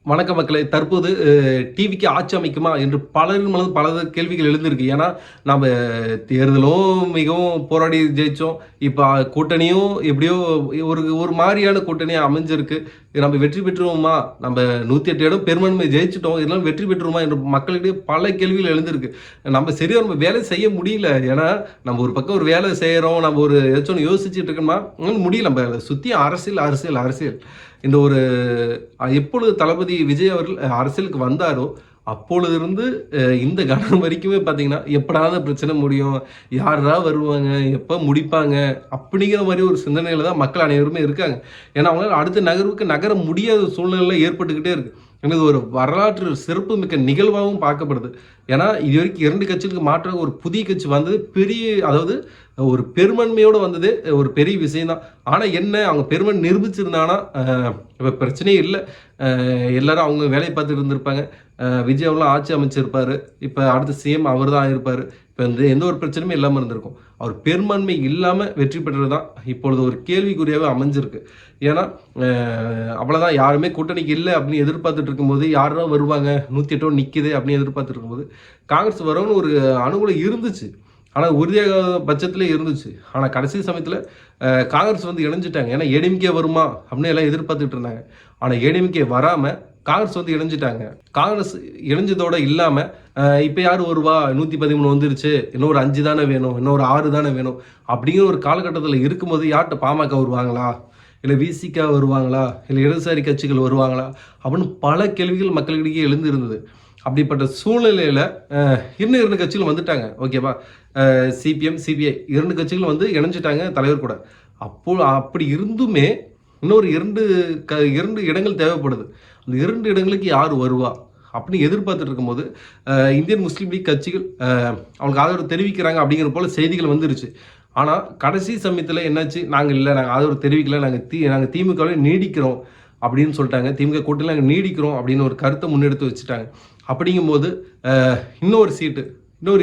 வணக்கம் மக்களே. தற்போது டிவிக்கு ஆட்சி அமைக்குமா என்று பலரின் மனது பல கேள்விகள் எழுந்திருக்கு. ஏன்னா, நம்ம தேர்தலும் மிகவும் போராடி ஜெயிச்சோம். இப்ப கூட்டணியும் எப்படியோ ஒரு ஒரு மாரியான கூட்டணியா அமைஞ்சிருக்கு. நம்ம வெற்றி பெற்றுருவோமா? நம்ம 108 இடம் பெரும்பான்மை ஜெயிச்சுட்டோம். இருந்தாலும் வெற்றி பெற்றுருவோமா என்ற மக்களிடையே பல கேள்விகள் எழுந்திருக்கு. நம்ம வேலை செய்ய முடியல. ஏன்னா, நம்ம ஒரு பக்கம் ஒரு வேலை செய்றோம். நம்ம ஒரு ஏதாச்சும் ஒண்ணு யோசிச்சுட்டு இருக்கோமா, முடியல. நம்ம சுத்தி அரசியல், அரசியல், அரசியல். இந்த ஒரு எப்பொழுது தளபதி விஜய் அவர்கள் அரசியலுக்கு வந்தாரோ, அப்பொழுதிருந்து இந்த கணம் வரைக்குமே பார்த்தீங்கன்னா, எப்படா அந்த பிரச்சனை முடியும்? யார்டா வருவாங்க? எப்ப முடிப்பாங்க? அப்படிங்கிற மாரி ஒரு சிந்தனையில தான் மக்கள் அனைவருமே இருக்காங்க. ஏன்னா, அவங்களால அடுத்த நகர்வுக்கு நகர முடியாத சூழ்நிலை ஏற்பட்டுக்கிட்டே இருக்கு. இது ஒரு வரலாற்று சிறப்புமிக்க நிகழ்வாகவும் பார்க்கப்படுது. ஏன்னா, இதுவரைக்கும் 2 கட்சிகளுக்கு மாற்றாக ஒரு புதிய கட்சி வந்தது அதாவது ஒரு பெரும்பான்மையோட வந்ததே ஒரு பெரிய விஷயம் தான். ஆனா என்ன, அவங்க பெரும்பான்மை நிரூபிச்சிருந்தாங்கன்னா, இப்ப பிரச்சனையே இல்ல. எல்லாரும் அவங்க வேலைய பார்த்துட்டு இருந்திருப்பாங்க. விஜய் அவர்களும் ஆட்சி அமைச்சிருப்பாரு. இப்ப அடுத்த சிஎம் அவர் தான் ஆயிருப்பாரு. இப்ப எந்த ஒரு பிரச்சனையுமே இல்லாம இருந்திருக்கும். அவர் பெரும்பான்மை இல்லாம வெற்றி பெற்றது தான் இப்பொழுது ஒரு கேள்விக்குறியாவே அமைஞ்சிருக்கு. ஏன்னா, அவ்வளோதான், யாருமே கூட்டணிக்கு இல்ல அப்படின்னு எதிர்பார்த்துட்டு இருக்கும்போது, யார்ரா வருவாங்க? 108 நிக்குது அப்படின்னு எதிர்பார்த்துட்டு இருக்கும்போது, காங்கிரஸ் வரும்னு ஒரு அனுகூலம் இருந்துச்சு. ஆனா உறுதியாகாத பட்சத்திலே இருந்துச்சு. ஆனா கடைசி சமயத்தில காங்கிரஸ் வந்து இணைஞ்சுட்டாங்க. ஏன்னா ஏடிஎம்கே வருமா? அப்படின்னு எல்லாம் எதிர்பார்த்துட்டு இருந்தாங்க. ஆனா ஏடிஎம்கே வராம காங்கிரஸ் வந்து இணைஞ்சுட்டாங்க. காங்கிரஸ் இணைஞ்சதோட இல்லாம, இப்ப யாரு வருவா? 113 வந்துருச்சு. இன்னும் ஒரு 5 தானே வேணும். இன்னும் ஒரு 6 தானே வேணும். அப்படிங்கிற ஒரு காலகட்டத்தில இருக்கும்போது யார்ட்ட பாமக வருவாங்களா? இல்ல விசிக வருவாங்களா? இல்ல இடதுசாரி கட்சிகள் வருவாங்களா? அப்படின்னு பல கேள்விகள் மக்களிடையே எழுந்திருந்தது. அப்படிப்பட்ட சூழ்நிலையில இன்னும் 2 கட்சிகள் வந்துட்டாங்க. ஓகேவா? சிபிஎம், சிபிஐ 2 கட்சிகளும் வந்து இணைஞ்சுட்டாங்க தலைவர் கூட. அப்படி இருந்துமே இன்னொரு 2 இடங்கள் தேவைப்படுது. அந்த 2 இடங்களுக்கு யார் வருவா? அப்படின்னு எதிர்பார்த்துட்டு இருக்கும்போது, இந்தியன் முஸ்லீம் லீக் கட்சிகள் அவங்களுக்கு ஆதரவு தெரிவிக்கிறாங்க அப்படிங்கிற போல செய்திகள் வந்துருச்சு. ஆனா, கடைசி சமயத்தில என்னாச்சு? நாங்க ஆதரவு தெரிவிக்கல. நாங்க திமுகவிலே நீடிக்கிறோம் அப்படின்னு சொல்லிட்டாங்க. திமுக கூட்டணியில நாங்க நீடிக்கிறோம் அப்படின்னு ஒரு கருத்தை முன்னெடுத்து வச்சுட்டாங்க. அப்படிங்கும்போது, இன்னொரு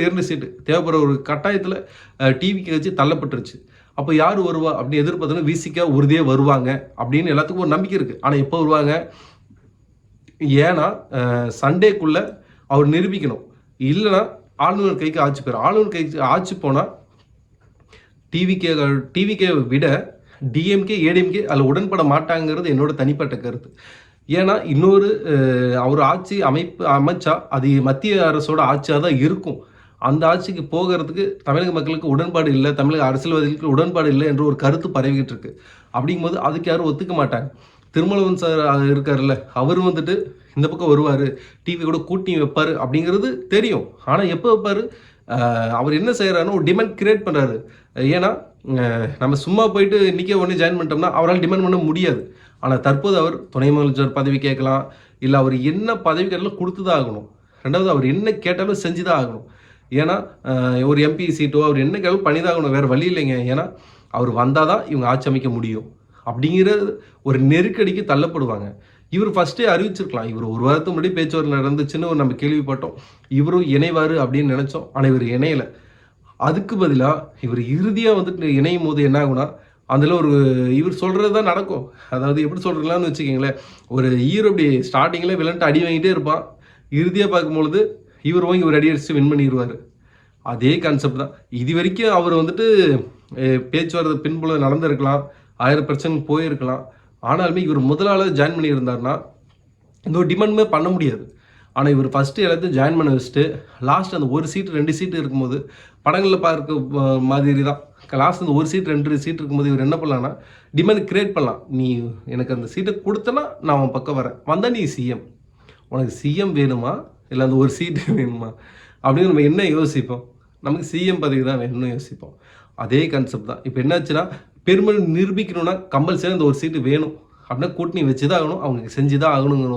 2 சீட்டு தேவைப்படுற ஒரு கட்டாயத்தில டிவிக்கு கட்சி தள்ளப்பட்டுருச்சு. அப்ப யார் வருவா? அப்படின்னு எதிர்பார்த்தோம்னா விசிக உறுதியா வருவாங்க அப்படின்னு எல்லாத்துக்கும் ஒரு நம்பிக்கை இருக்கு. ஆனா எப்போ வருவாங்க? ஏன்னா, சண்டேக்குள்ள அவர் நிரூபிக்கணும். இல்லன்னா ஆளுநர் கைக்கு ஆட்சி போயிரும். ஆளுநர் கைக்கு ஆட்சி போனா டிவிகேவை விட டிஎம்கே, ஏடிஎம்கே அதில் உடன்பட மாட்டாங்கிறது என்னோட தனிப்பட்ட கருத்து. ஏன்னா, இன்னொரு அவர் ஆட்சி அமைச்சா அது மத்திய அரசோட ஆட்சியா தான் இருக்கும். அந்த ஆட்சிக்கு போகறதுக்கு தமிழக மக்களுக்கு உடன்பாடு இல்ல, தமிழக அரசியல்வாதிகளுக்கு உடன்பாடு இல்ல என்ற ஒரு கருத்து பரவிக்கிட்டு இருக்கு. அப்படிங்கும்போது அதுக்கு யாரும் ஒத்துக்க மாட்டாங்க. திருமாவளவன் சார் இருக்காருல்ல, அவரு வந்துட்டு இந்த பக்கம் வருவாரு, டிவி கூட கூட்டணி வைப்பாரு அப்படிங்கிறது தெரியும். ஆனா எப்போ வைப்பாரு? அவர் என்ன செய்யறாருன்னா ஒரு டிமாண்ட் கிரியேட் பண்றாரு. ஏன்னா, நம்ம சும்மா போயிட்டு இன்னைக்கே உடனே ஜாயின் பண்ணிட்டோம்னா அவரால் டிமாண்ட் பண்ண முடியாது. ஆனா தற்போது அவர் துணை முதலமைச்சர் பதவி கேட்கலாம். இல்ல அவர் என்ன பதவி கேட்டாலும் குடுத்து தான் ஆகணும். 2வது அவர் என்ன கேட்டாலும் செஞ்சு தான் ஆகணும். ஏன்னா, ஒரு எம்பி சீட்டோ அவர் என்ன கேட்டாலும் பண்ணி தான் ஆகணும். வேற வழி இல்லைங்க. ஏன்னா, அவர் வந்தா தான் இவங்க ஆட்சி அமைக்க முடியும். அப்படிங்கிற ஒரு நெருக்கடிக்கு தள்ளப்படுவாங்க. இவர் ஃபர்ஸ்ட்டே அறிவிச்சிருக்கலாம். இவர் ஒரு வாரத்துக்கு முன்னாடி பேச்சுவார்த்தை நடந்துச்சுன்னு நம்ம கேள்விப்பட்டோம். இவரும் இணைவாரு அப்படின்னு நினைச்சோம். ஆனா இவர் இணையல. அதுக்கு பதிலா இவர் இறுதியா வந்துட்டு இணையும்போது என்ன ஆகும்னா, அதில இவர் சொல்றது தான் நடக்கும். அதாவது எப்படி சொல்றீங்களான்னு வச்சுக்கங்களேன், ஒரு ஹீரோ இப்படி ஸ்டார்ட்டிங்ல வில்லன்ட்ட அடி வாங்கிட்டே இருப்பான். இறுதியா பார்க்கும்பொழுது இவர் வாங்கி ஒரு அடி அடிச்சு வின் பண்ணிருவாரு. அதே கான்செப்ட் தான். இதுவரைக்கும் அவர் வந்துட்டு பேச்சுவார்த்தை பின்புலம் நடந்திருக்கலாம். 1000 பிரச்சனை போயிருக்கலாம். ஆனாலுமே இவர் முதலாள ஜாயின் பண்ணியிருந்தாருன்னா, இந்த ஒரு டிமாண்டுமே பண்ண முடியாது. ஆனா இவர் ஃபர்ஸ்ட்டு எல்லாத்தையும் ஜாயின் பண்ண வச்சுட்டு, லாஸ்ட் அந்த 1 சீட் 2 சீட் இருக்கும்போது, படங்கள்ல பார்க்க மாதிரி தான். லாஸ்ட் அந்த 1 சீட் 2 சீட் இருக்கும்போது இவர் என்ன பண்ணலாம்னா, டிமாண்ட் கிரியேட் பண்ணலாம். "நீ எனக்கு அந்த சீட்ட குடுத்தனா, நான் உன் பக்கம் வரேன். வந்தா நீ சிஎம். உனக்கு சிஎம் வேணுமா? இல்ல அந்த 1 சீட் வேணுமா?" அப்படின்னு நம்ம என்ன யோசிப்போம்? நமக்கு சிஎம் பதவி தான் வேணும்னு யோசிப்போம். அதே கான்செப்ட் தான். இப்ப என்னாச்சுன்னா, பெரும்பாலும் நிரூபிக்கணும்னா கம்பல்சரி அந்த 1 சீட்டு வேணும். அப்படின்னா கூட்டணி வச்சு தான் ஆகணும். அவங்க செஞ்சு தான் ஆகணுங்கிற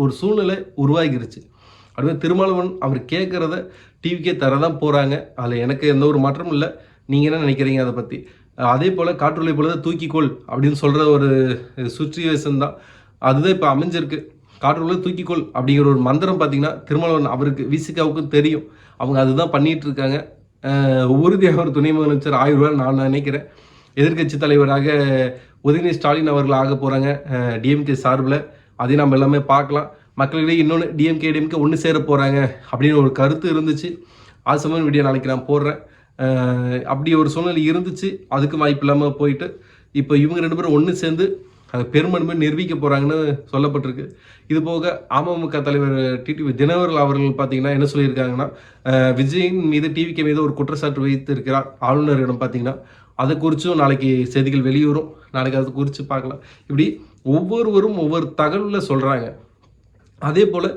ஒரு சூழ்நிலை உருவாகிருச்சு. அதுவே திருமாவளவன் அவர் கேட்கறத டிவிக்கே தர தான் போறாங்க. அதில் எனக்கு எந்த ஒரு மாற்றமும் இல்லை. நீங்க என்ன நினைக்கிறீங்க அதை பத்தி? அதே போல காற்றுள்ளே பொழுது தூக்கிக்கொள் அப்படின்னு சொல்ற ஒரு சுச்சுவேஷன் தான். அதுதான் இப்போ அமைஞ்சிருக்கு. காற்றுள்ளே தூக்கிக்கொள் அப்படிங்கிற ஒரு மந்திரம் பார்த்தீங்கன்னா, திருமாவளவன் அவருக்கு விசிகாவுக்கும் தெரியும். அவங்க அதுதான் பண்ணிட்டு இருக்காங்க. உறுதியாக ஒரு துணை முதலமைச்சர் ஆயிடுவார் நான் நினைக்கிறேன். எதிர்க்கட்சி தலைவராக உதயநிதி ஸ்டாலின் அவர்கள் ஆக போகிறாங்க டிஎம்கே சார்பில். அதையும் நம்ம எல்லாமே பார்க்கலாம். மக்களிடையே இன்னொன்று டிஎம்கே ஒன்று சேர போகிறாங்க அப்படின்னு ஒரு கருத்து இருந்துச்சு. அது சம்பந்தமான வீடியோ நாளைக்கு நான் போடுறேன். அப்படி ஒரு சூழ்நிலை இருந்துச்சு, அதுக்கும் வாய்ப்பு இல்லாமல் போயிட்டு இப்போ இவங்க 2 பேரும் ஒன்று சேர்ந்து பெரும்பான்மை நிரூபிக்க போகிறாங்கன்னு சொல்லப்பட்டிருக்கு. இது போக அமமுக தலைவர் டிடிவி தினகரன் அவர்கள் பார்த்தீங்கன்னா என்ன சொல்லியிருக்காங்கன்னா, விஜயின் மீது டிவிகே மீது ஒரு குற்றச்சாட்டு வைத்து இருக்கிறார் ஆளுநரிடம் பார்த்தீங்கன்னா, அதை குறித்தும் நாளைக்கு செய்திகள் வெளியூரும். நாளைக்கு அதை குறித்து பார்க்கலாம். இப்படி ஒவ்வொருவரும் ஒவ்வொரு தகவலை சொல்கிறாங்க. அதே போல்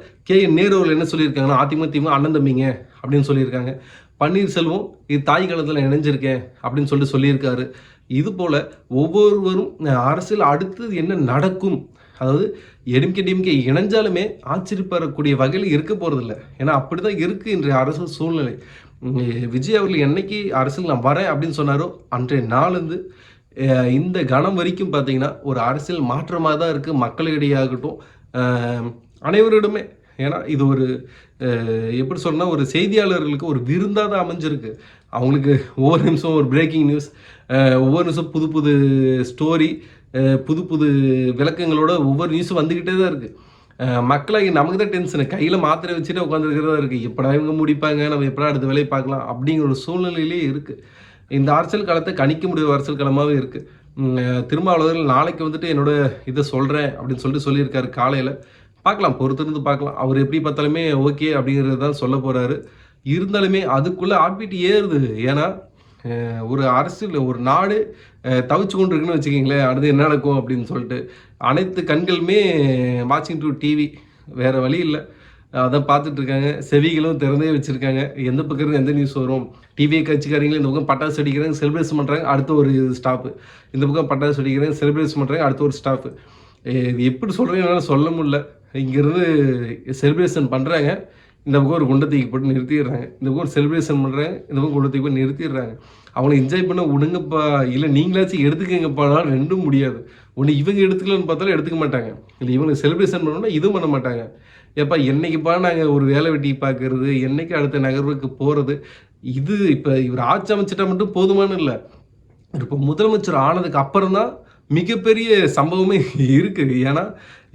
நேரு அவர்கள் என்ன சொல்லியிருக்காங்கன்னா, அதிமுக அண்ணன் தம்பிங்க அப்படின்னு சொல்லியிருக்காங்க. பன்னீர்செல்வம் இது தாய் காலத்தில் இணைஞ்சிருக்கேன் அப்படின்னு சொல்லியிருக்காரு. இது போல் ஒவ்வொருவரும் அரசியல் அடுத்தது என்ன நடக்கும், அதாவது டிஎம்கே இணைஞ்சாலுமே ஆச்சரியப்படக்கூடிய வகையில் இருக்க போகிறதில்ல. ஏன்னா அப்படி தான் இருக்குது இன்றைய அரசியல் சூழ்நிலை. விஜய் அவர்கள் என்னைக்கு அரசியல் நான் வரேன் அப்படின்னு சொன்னாரோ அன்றைய நாள்லேருந்து இந்த கணம் வரைக்கும் பார்த்தீங்கன்னா ஒரு அரசியல் மாற்றமாக தான் இருக்குது. மக்களிடையே ஆகட்டும், அனைவரிடமே. ஏன்னா இது ஒரு எப்படி சொன்னால் ஒரு செய்தியாளர்களுக்கு ஒரு விருந்தாக தான் அமைஞ்சிருக்கு. அவங்களுக்கு ஒவ்வொரு நிமிஷம் ஒரு பிரேக்கிங் நியூஸ், ஒவ்வொரு நிமிஷம் புது புது ஸ்டோரி, புது புது விளக்கங்களோட ஒவ்வொரு நியூஸும் வந்துக்கிட்டே தான் இருக்குது. மக்களாகி நமக்கு தான் டென்ஷனு, கையில் மாத்திரை வச்சுட்டு உட்காந்துருக்கிறதா இருக்குது. எப்படா இவங்க முடிப்பாங்க, நம்ம எப்படா அடுத்த வேலையை பார்க்கலாம் அப்படிங்கிற ஒரு சூழ்நிலையிலே இருக்குது. இந்த அரசியல் காலத்தை கணிக்க முடியாத அரசியல் காலமாகவே இருக்குது. திருமாவளவர்கள் நாளைக்கு வந்துட்டு என்னோட இதை சொல்கிறேன் அப்படின்னு சொல்லியிருக்காரு காலையில். பார்க்கலாம், பொறுத்திருந்து பார்க்கலாம். அவர் எப்படி பார்த்தாலுமே ஓகே அப்படிங்கிறது தான் சொல்ல போகிறாரு. இருந்தாலுமே அதுக்குள்ளே ஆர்பிடி ஏறுது. ஏன்னா ஒரு அரசியல் ஒரு நாடு தவிச்சு கொண்டு இருக்குன்னு வச்சுக்கிங்களேன், அடுத்து என்ன நடக்கும் அப்படின்னு சொல்லிட்டு அனைத்து கண்களுமே வாட்சிங் டு டிவி, வேறு வழி இல்லை, அதை பார்த்துட்டு இருக்காங்க. செவிகளும் திறந்தே வச்சுருக்காங்க. எந்த பக்கம் எந்த நியூஸ் வரும், டிவியை கட்சிக்காரங்களும் இந்த பக்கம் பட்டாசு அடிக்கிறாங்க, செலிப்ரேஷன் பண்ணுறாங்க, அடுத்த ஒரு ஸ்டாப்பு. இந்த பக்கம் பட்டாசு அடிக்கிறாங்க, செலிப்ரேஷன் பண்ணுறாங்க, அடுத்த ஒரு ஸ்டாப்பு. எப்படி சொல்கிறேன்னு சொல்ல முடியல. இங்கேருந்து செலிப்ரேஷன் பண்ணுறாங்க, இந்த பக்கம் ஒரு குண்டை தூக்கி போட்டு நிறுத்திடுறாங்க. இந்த பக்கம் ஒரு செலிப்ரேஷன் பண்ணுறாங்க, இந்த பக்கம் குண்டை தூக்கி போட்டு நிறுத்திடுறாங்க. அவங்கள என்ஜாய் பண்ண விடுங்கப்பா, இல்லை நீங்களாச்சும் எடுத்துக்கங்கப்பானாலும் ரெண்டும் முடியாது. ஒன்று இவங்க எடுத்துக்கலன்னு பார்த்தாலும் எடுத்துக்க மாட்டாங்க, இல்லை இவங்க செலிப்ரேஷன் பண்ணணும்னா இதுவும் பண்ண மாட்டாங்க. ஏப்பா என்னைக்குப்பா நாங்கள் ஒரு வேலை வெட்டி பார்க்கறது, என்னைக்கு அடுத்த நகர்வுக்கு போகிறது, இது இப்போ இவர் ஆட்சி அமைச்சிட்டா மட்டும் போதுமானு இல்லை. இப்போ முதலமைச்சர் ஆனதுக்கு அப்புறம் தான் மிகப்பெரிய சம்பவமே இருக்குது. ஏன்னா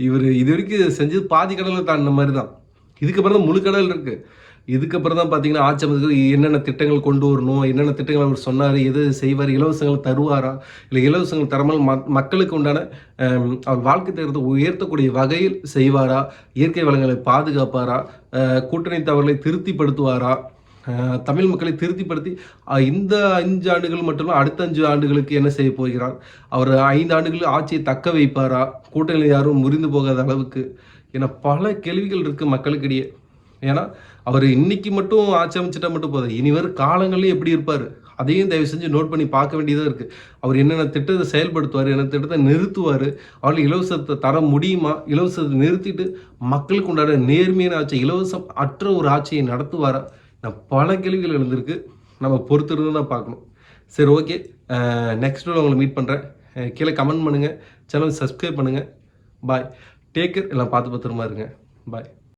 இவர் இது வரைக்கும் செஞ்சது பாதி கடலை தாண்டின மாதிரி தான். இதுக்கப்புறம் தான் முழு கடல் இருக்குது. இதுக்கப்புறம் தான் பார்த்தீங்கன்னா ஆட்சி அமைச்சர் என்னென்ன திட்டங்கள் கொண்டு வரணும், என்னென்ன திட்டங்கள் அவர் சொன்னார், எது செய்வார், இலவசங்கள் தருவாரா, இல்லை இலவசங்கள் தராமல் மக்களுக்கு உண்டான அவர் வாழ்க்கை தரத்தை உயர்த்தக்கூடிய வகையில் செய்வாரா, இயற்கை வளங்களை பாதுகாப்பாரா, கூட்டணி தவறுகளை திருப்திப்படுத்துவாரா, தமிழ் மக்களை திருப்திப்படுத்தி இந்த 5 ஆண்டுகள் மட்டும் அடுத்த 5 ஆண்டுகளுக்கு என்ன செய்ய போகிறார், அவர் 5 ஆண்டுகள் ஆட்சியை தக்க வைப்பாரா, கூட்டணியில் யாரும் முறிந்து போகாத அளவுக்கு என பல கேள்விகள் இருக்குது மக்களுக்கிடையே. ஏன்னா அவர் இன்னைக்கு மட்டும் ஆட்சி அமைச்சிட்டா மட்டும் போதும், இனி வரும் காலங்கள்லேயும் எப்படி இருப்பார் அதையும் தயவு செஞ்சு நோட் பண்ணி பார்க்க வேண்டியதாக இருக்குது. அவர் என்னென்ன திட்டத்தை செயல்படுத்துவார், என்ன திட்டத்தை நிறுத்துவார், அவர்கள் இலவசத்தை தர முடியுமா, இலவசத்தை நிறுத்திட்டு மக்களுக்கு உண்டான நேர்மையான ஆட்சி, இலவசம் அற்ற ஒரு ஆட்சியை நடத்துவாரா, பல கேள்விகள் எழுந்திருக்கு. நம்ம பொறுத்திருந்து தான் பார்க்கணும். சரி, ஓகே, நெக்ஸ்ட் வீடியோ உங்களை மீட் பண்ணுறேன். கீழே கமெண்ட் பண்ணுங்கள், சேனல் சப்ஸ்கிரைப் பண்ணுங்கள். பாய், டேக் கேர். எல்லாம் பார்த்து பத்திரமா இருங்க. பாய்.